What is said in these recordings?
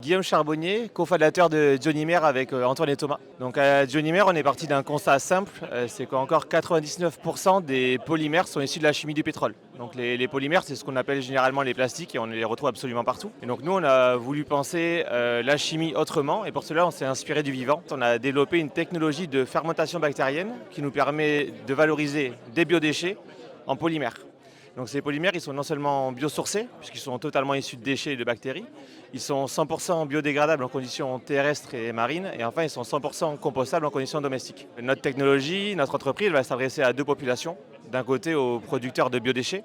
Guillaume Charbonnier, cofondateur de Dionymer avec Antoine et Thomas. Donc à Dionymer, on est parti d'un constat simple, c'est qu'encore 99% des polymères sont issus de la chimie du pétrole. Donc les polymères, c'est ce qu'on appelle généralement les plastiques et on les retrouve absolument partout. Et donc nous, on a voulu penser la chimie autrement et pour cela, on s'est inspiré du vivant. On a développé une technologie de fermentation bactérienne qui nous permet de valoriser des biodéchets en polymères. Donc ces polymères, ils sont non seulement biosourcés, puisqu'ils sont totalement issus de déchets et de bactéries, ils sont 100% biodégradables en conditions terrestres et marines, et enfin ils sont 100% compostables en conditions domestiques. Notre technologie, notre entreprise va s'adresser à deux populations. D'un côté aux producteurs de biodéchets,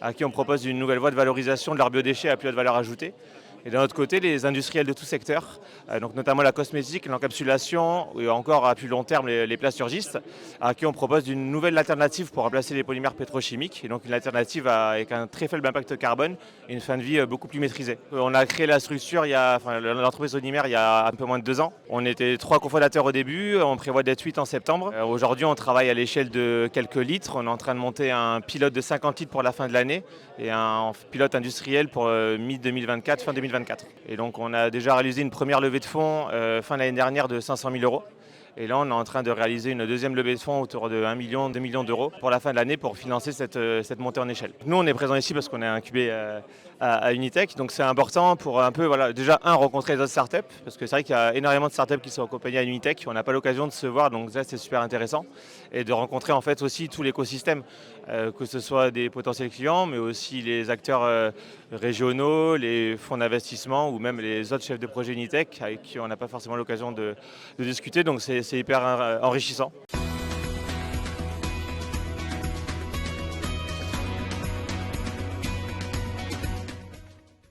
à qui on propose une nouvelle voie de valorisation de leurs biodéchets à plus haute valeur ajoutée. Et d'un autre côté, les industriels de tout secteur, donc notamment la cosmétique, l'encapsulation ou encore à plus long terme les plasturgistes, à qui on propose une nouvelle alternative pour remplacer les polymères pétrochimiques, et donc une alternative avec un très faible impact carbone et une fin de vie beaucoup plus maîtrisée. On a créé la structure, l'entreprise Dionymer, il y a un peu moins de 2 ans. On était 3 cofondateurs au début, on prévoit d'être 8 en septembre. Aujourd'hui, on travaille à l'échelle de quelques litres. On est en train de monter un pilote de 50 litres pour la fin de l'année et un pilote industriel pour mi-2024, fin 2024. Et donc on a déjà réalisé une première levée de fonds fin de l'année dernière de 500 000 euros. Et là, on est en train de réaliser une deuxième levée de fonds autour de 1 million, 2 millions d'euros pour la fin de l'année pour financer cette montée en échelle. Nous, on est présent ici parce qu'on est incubé à Unitech. Donc c'est important pour un peu, déjà rencontrer les autres startups. Parce que c'est vrai qu'il y a énormément de startups qui sont accompagnées à Unitech. On n'a pas l'occasion de se voir, donc ça, c'est super intéressant. Et de rencontrer en fait aussi tout l'écosystème, que ce soit des potentiels clients, mais aussi les acteurs régionaux, les fonds d'investissement ou même les autres chefs de projet Unitech avec qui on n'a pas forcément l'occasion de discuter. Donc c'est hyper enrichissant.